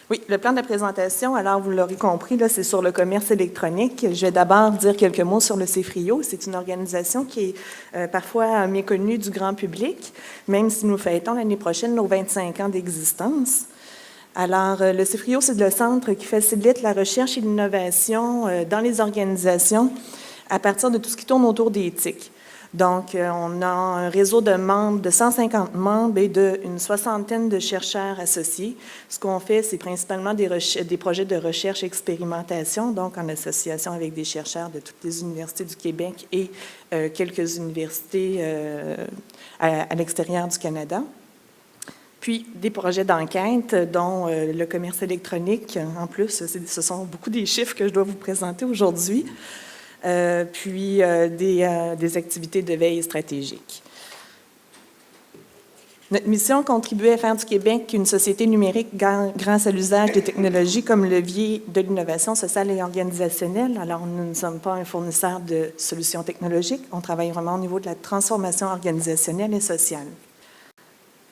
Oui, le plan de présentation, alors vous l'aurez compris, là, c'est sur le commerce électronique. Je vais d'abord dire quelques mots sur le CFRIO. C'est une organisation qui est parfois méconnue du grand public, même si nous fêtons l'année prochaine nos 25 ans d'existence. Alors, le CFRIO, c'est le centre qui facilite la recherche et l'innovation dans les organisations à partir de tout ce qui tourne autour des TIC. Donc, on a un réseau de membres, de 150 membres et d'une soixantaine de chercheurs associés. Ce qu'on fait, c'est principalement des projets de recherche et expérimentation, donc en association avec des chercheurs de toutes les universités du Québec et quelques universités à l'extérieur du Canada. Puis, des projets d'enquête, dont le commerce électronique. En plus, ce sont beaucoup des chiffres que je dois vous présenter aujourd'hui. Puis des activités de veille stratégique. Notre mission, contribuer à faire du Québec une société numérique grâce à l'usage des technologies comme levier de l'innovation sociale et organisationnelle. Alors, nous ne sommes pas un fournisseur de solutions technologiques. On travaille vraiment au niveau de la transformation organisationnelle et sociale.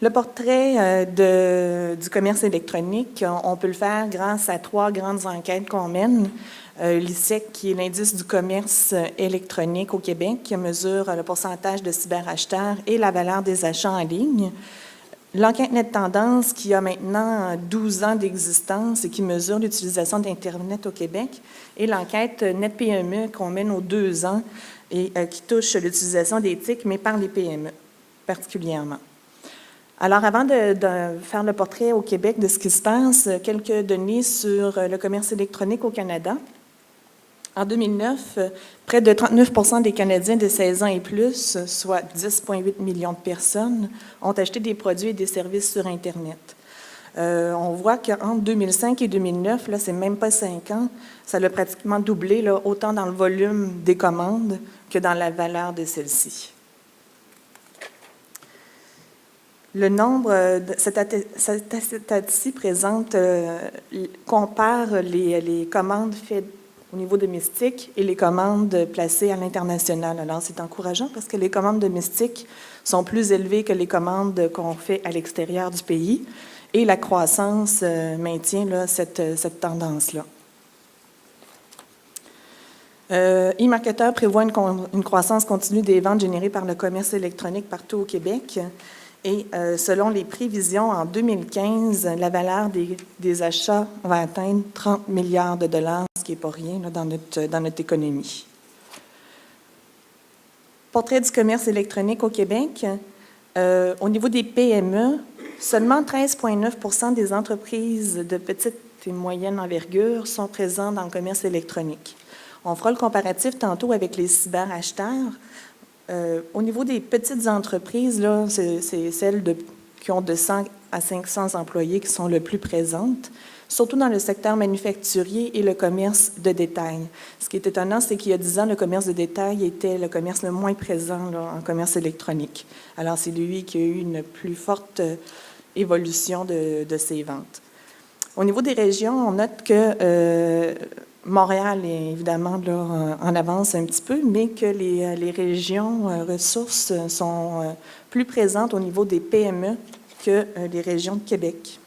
Le portrait du commerce électronique, on peut le faire grâce à 3 grandes enquêtes qu'on mène. L'ISEC, qui est l'indice du commerce électronique au Québec, qui mesure le pourcentage de cyberacheteurs et la valeur des achats en ligne. L'enquête Net Tendance, qui a maintenant 12 ans d'existence et qui mesure l'utilisation d'Internet au Québec. Et l'enquête Net PME, qu'on mène aux 2 ans et qui touche l'utilisation des TIC, mais par les PME particulièrement. Alors, avant de faire le portrait au Québec de ce qui se passe, quelques données sur le commerce électronique au Canada. En 2009, près de 39% des Canadiens de 16 ans et plus, soit 10,8 millions de personnes, ont acheté des produits et des services sur Internet. On voit qu'entre 2005 et 2009, là, c'est même pas 5 ans, ça a pratiquement doublé, là, autant dans le volume des commandes que dans la valeur de celles-ci. Le nombre, cette attestation présente, compare les commandes faites au niveau domestique et les commandes placées à l'international. Alors, c'est encourageant parce que les commandes domestiques sont plus élevées que les commandes qu'on fait à l'extérieur du pays et la croissance maintient là, cette tendance-là. eMarketer prévoit une croissance continue des ventes générées par le commerce électronique partout au Québec. Et selon les prévisions, en 2015, la valeur des achats va atteindre 30 milliards de dollars, ce qui n'est pas rien là, dans notre économie. Portrait du commerce électronique au Québec. Au niveau des PME, seulement 13,9% des entreprises de petite et moyenne envergure sont présentes dans le commerce électronique. On fera le comparatif tantôt avec les cyberacheteurs. Au niveau des petites entreprises, là, c'est celles qui ont de 100 à 500 employés qui sont le plus présentes, surtout dans le secteur manufacturier et le commerce de détail. Ce qui est étonnant, c'est qu'il y a 10 ans, le commerce de détail était le commerce le moins présent là, en commerce électronique. Alors, c'est lui qui a eu une plus forte évolution de ses ventes. Au niveau des régions, on note que Montréal est évidemment là, en avance un petit peu, mais que les régions ressources sont plus présentes au niveau des PME que les régions de Québec.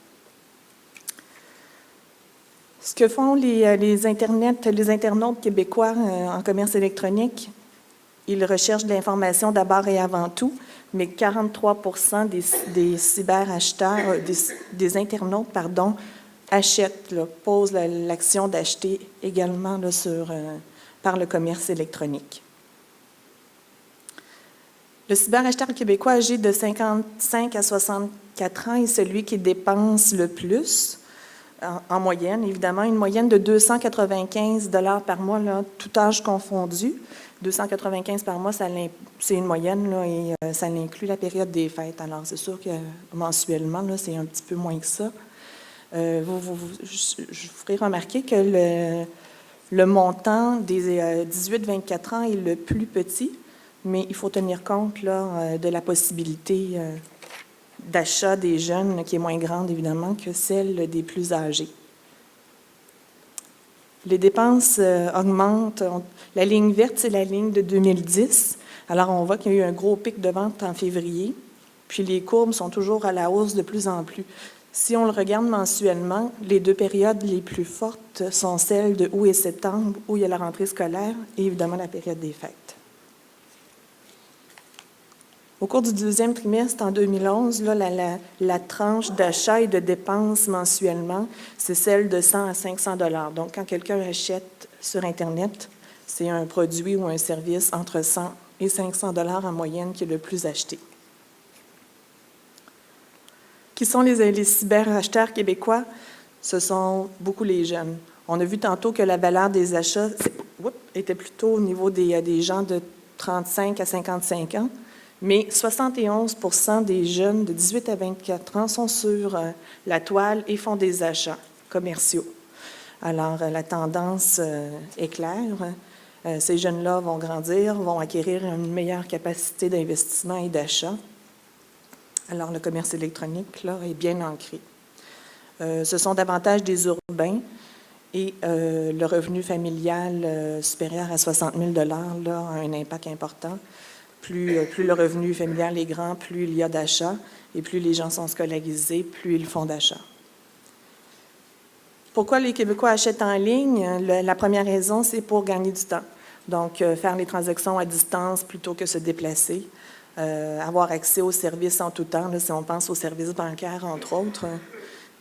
Ce que font les internautes québécois en commerce électronique, ils recherchent de l'information d'abord et avant tout, mais 43% des cyberacheteurs, des internautes, pardon, achètent, là, posent l'action d'acheter également là, par le commerce électronique. Le cyberacheteur québécois âgé de 55 à 64 ans est celui qui dépense le plus, en moyenne, évidemment, une moyenne de 295 $ par mois, là, tout âge confondu. 295 par mois, c'est une moyenne, là, et ça inclut la période des fêtes. Alors, c'est sûr que mensuellement, là, c'est un petit peu moins que ça. Je vous ferai remarquer que le montant des 18-24 ans est le plus petit, mais il faut tenir compte là, de la possibilité d'achat des jeunes qui est moins grande, évidemment, que celle des plus âgés. Les dépenses augmentent. La ligne verte, c'est la ligne de 2010. Alors, on voit qu'il y a eu un gros pic de vente en février, puis les courbes sont toujours à la hausse de plus en plus. Si on le regarde mensuellement, les 2 périodes les plus fortes sont celles de août et septembre, où il y a la rentrée scolaire, et évidemment la période des fêtes. Au cours du 2e trimestre, en 2011, là, la tranche d'achat et de dépenses mensuellement, c'est celle de 100 à 500 $. Donc, quand quelqu'un achète sur Internet, c'est un produit ou un service entre 100 et 500 $ en moyenne qui est le plus acheté. Qui sont les cyberacheteurs québécois? Ce sont beaucoup les jeunes. On a vu tantôt que la valeur des achats était plutôt au niveau des gens de 35 à 55 ans, mais 71 % des jeunes de 18 à 24 ans sont sur la toile et font des achats commerciaux. Alors, la tendance est claire. Ces jeunes-là vont grandir, vont acquérir une meilleure capacité d'investissement et d'achat. Alors, le commerce électronique, là, est bien ancré. Ce sont davantage des urbains et le revenu familial supérieur à 60 000 $ là, a un impact important. Plus le revenu familial est grand, plus il y a d'achats et plus les gens sont scolarisés, plus ils font d'achats. Pourquoi les Québécois achètent en ligne? La première raison, c'est pour gagner du temps. Donc, faire les transactions à distance plutôt que se déplacer. Avoir accès aux services en tout temps, là, si on pense aux services bancaires, entre autres,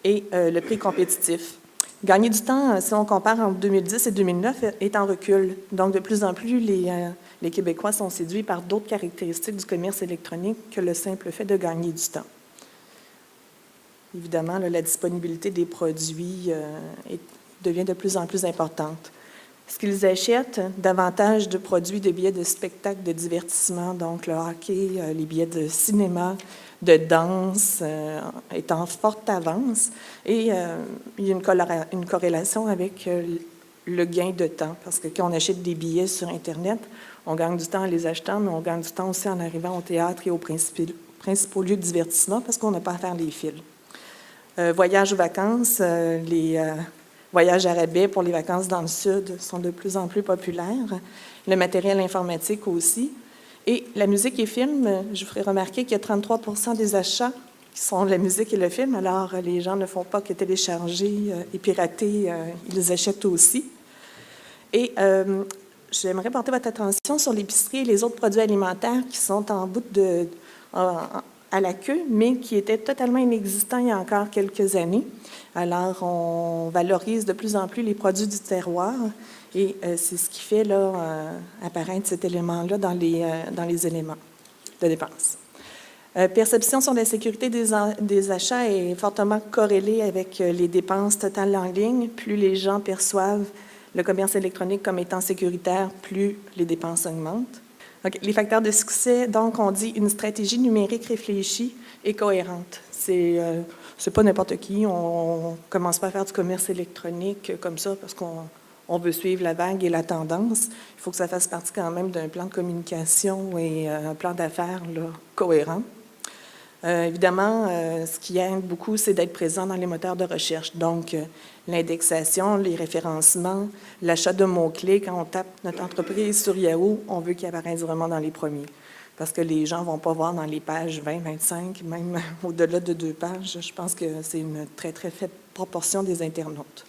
et le prix compétitif. Gagner du temps, si on compare entre 2010 et 2009, est en recul. Donc, de plus en plus, les Québécois sont séduits par d'autres caractéristiques du commerce électronique que le simple fait de gagner du temps. Évidemment, là, la disponibilité des produits devient de plus en plus importante. Ce qu'ils achètent, davantage de produits, de billets de spectacles, de divertissement, donc le hockey, les billets de cinéma, de danse, est en forte avance. Et il y a une corrélation avec le gain de temps, parce que quand on achète des billets sur Internet, on gagne du temps en les achetant, mais on gagne du temps aussi en arrivant au théâtre et aux principaux lieux de divertissement, parce qu'on n'a pas à faire les files. Voyages ou vacances, les voyages à rabais pour les vacances dans le Sud sont de plus en plus populaires. Le matériel informatique aussi. Et la musique et films, je vous ferai remarquer qu'il y a 33 % des achats qui sont la musique et le film. Alors, les gens ne font pas que télécharger et pirater, ils les achètent aussi. Et j'aimerais porter votre attention sur l'épicerie et les autres produits alimentaires qui sont en bout à la queue, mais qui étaient totalement inexistants il y a encore quelques années. Alors, on valorise de plus en plus les produits du terroir et c'est ce qui fait là, apparaître cet élément-là dans les éléments de dépenses. Perception sur la sécurité des achats est fortement corrélée avec les dépenses totales en ligne. Plus les gens perçoivent le commerce électronique comme étant sécuritaire, plus les dépenses augmentent. Okay. Les facteurs de succès, donc, on dit une stratégie numérique réfléchie et cohérente. C'est pas n'importe qui. On ne commence pas à faire du commerce électronique comme ça parce qu'on veut suivre la vague et la tendance. Il faut que ça fasse partie quand même d'un plan de communication et un plan d'affaires cohérent. Évidemment, ce qui aide beaucoup, c'est d'être présent dans les moteurs de recherche. Donc, l'indexation, les référencements, l'achat de mots-clés. Quand on tape notre entreprise sur Yahoo, on veut qu'il apparaisse vraiment dans les premiers. Parce que les gens ne vont pas voir dans les pages 20, 25, même au-delà de 2 pages. Je pense que c'est une très, très faible proportion des internautes.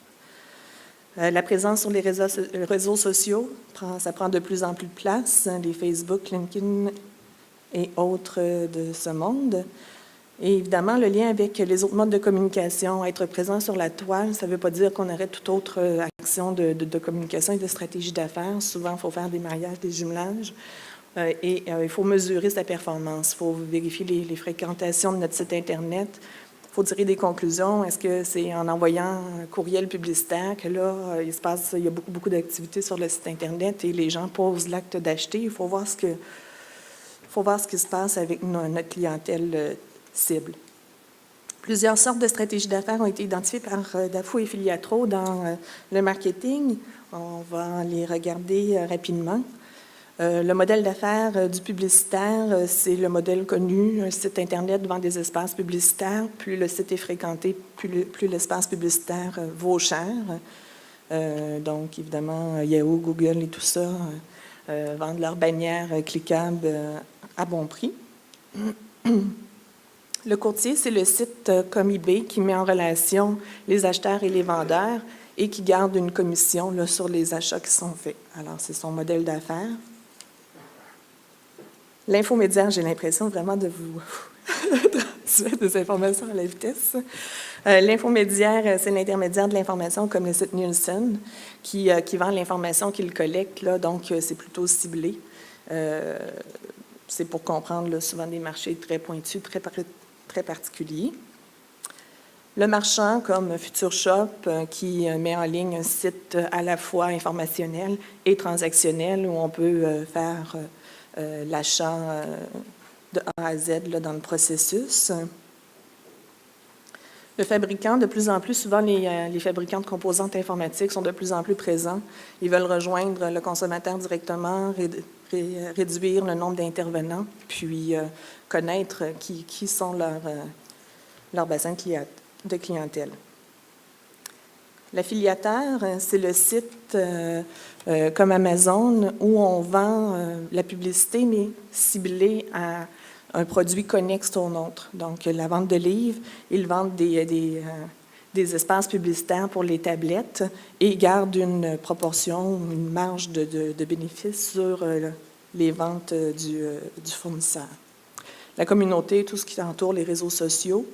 La présence sur les réseaux sociaux, ça prend de plus en plus de place. Les Facebook, LinkedIn et autres de ce monde. Et évidemment, le lien avec les autres modes de communication, être présent sur la toile, ça ne veut pas dire qu'on arrête toute autre action de communication et de stratégie d'affaires. Souvent, il faut faire des mariages, des jumelages, et il faut mesurer sa performance. Il faut vérifier les fréquentations de notre site Internet. Il faut tirer des conclusions. Est-ce que c'est en envoyant un courriel publicitaire que là, il y a beaucoup d'activités sur le site Internet et les gens posent l'acte d'acheter? Il faut voir ce qui se passe avec notre clientèle cible. Plusieurs sortes de stratégies d'affaires ont été identifiées par Dafou et Filiatro dans le marketing. On va les regarder rapidement. Le modèle d'affaires du publicitaire, c'est le modèle connu. Un site Internet vend des espaces publicitaires. Plus le site est fréquenté, plus l'espace publicitaire vaut cher. Donc, évidemment, Yahoo, Google et tout ça vendent leurs bannières cliquables à bon prix. Le courtier, c'est le site comme eBay qui met en relation les acheteurs et les vendeurs et qui garde une commission là, sur les achats qui sont faits. Alors, c'est son modèle d'affaires. L'infomédiaire, j'ai l'impression vraiment de vous transmettre des informations à la vitesse. L'infomédiaire, c'est l'intermédiaire de l'information comme le site Nielsen qui vend l'information qu'il collecte, là, donc c'est plutôt ciblé. C'est pour comprendre là, souvent des marchés très pointus, très particuliers. Le marchand, comme Future Shop, qui met en ligne un site à la fois informationnel et transactionnel où on peut faire l'achat de A à Z là, dans le processus. Le fabricant, de plus en plus, souvent les fabricants de composantes informatiques sont de plus en plus présents. Ils veulent rejoindre le consommateur directement, réduire le nombre d'intervenants, puis connaître qui sont leurs bassins de clientèle. L'affiliateur, c'est le site comme Amazon où on vend la publicité, mais ciblée à un produit connexe au nôtre. Donc, la vente de livres, ils vendent des espaces publicitaires pour les tablettes et gardent une proportion, une marge de bénéfice sur les ventes du fournisseur. La communauté, tout ce qui entoure les réseaux sociaux,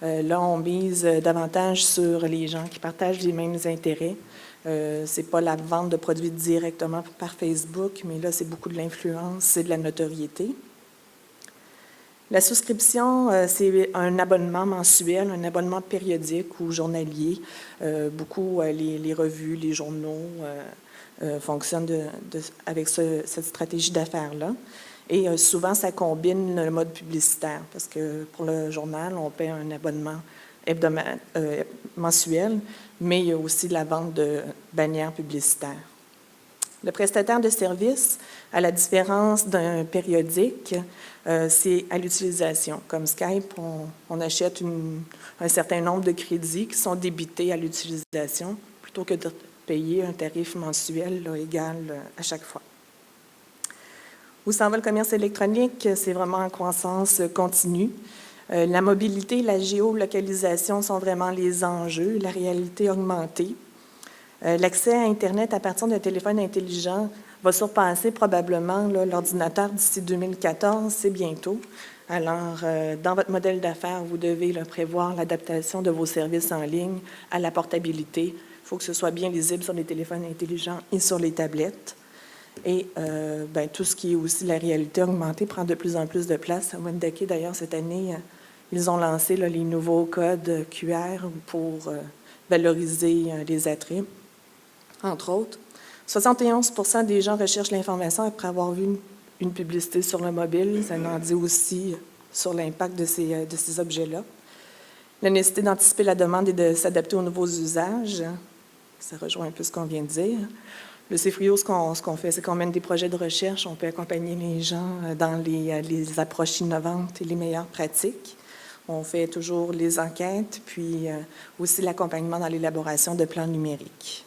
là, on mise davantage sur les gens qui partagent les mêmes intérêts. Ce n'est pas la vente de produits directement par Facebook, mais là, c'est beaucoup de l'influence, c'est de la notoriété. La souscription, c'est un abonnement mensuel, un abonnement périodique ou journalier. Beaucoup, les revues, les journaux fonctionnent avec cette stratégie d'affaires-là. Et souvent, ça combine le mode publicitaire, parce que pour le journal, on paie un abonnement mensuel, mais il y a aussi la vente de bannières publicitaires. Le prestataire de service, à la différence d'un périodique, c'est à l'utilisation. Comme Skype, on achète un certain nombre de crédits qui sont débités à l'utilisation, plutôt que de payer un tarif mensuel là, égal à chaque fois. Où s'en va le commerce électronique? C'est vraiment en croissance continue. La mobilité et la géolocalisation sont vraiment les enjeux, la réalité augmentée. L'accès à Internet à partir d'un téléphone intelligent va surpasser probablement l'ordinateur d'ici 2014, c'est bientôt. Alors, dans votre modèle d'affaires, vous devez prévoir l'adaptation de vos services en ligne à la portabilité. Il faut que ce soit bien lisible sur les téléphones intelligents et sur les tablettes. Et tout ce qui est aussi la réalité augmentée prend de plus en plus de place. À Wendake, d'ailleurs, cette année, ils ont lancé les nouveaux codes QR pour valoriser les attraits, entre autres. 71% des gens recherchent l'information après avoir vu une publicité sur le mobile. Ça en dit aussi sur l'impact de ces objets-là. La nécessité d'anticiper la demande et de s'adapter aux nouveaux usages. Ça rejoint un peu ce qu'on vient de dire. Le CFRIO, ce qu'on fait, c'est qu'on mène des projets de recherche. On peut accompagner les gens dans les approches innovantes et les meilleures pratiques. On fait toujours les enquêtes, puis aussi l'accompagnement dans l'élaboration de plans numériques.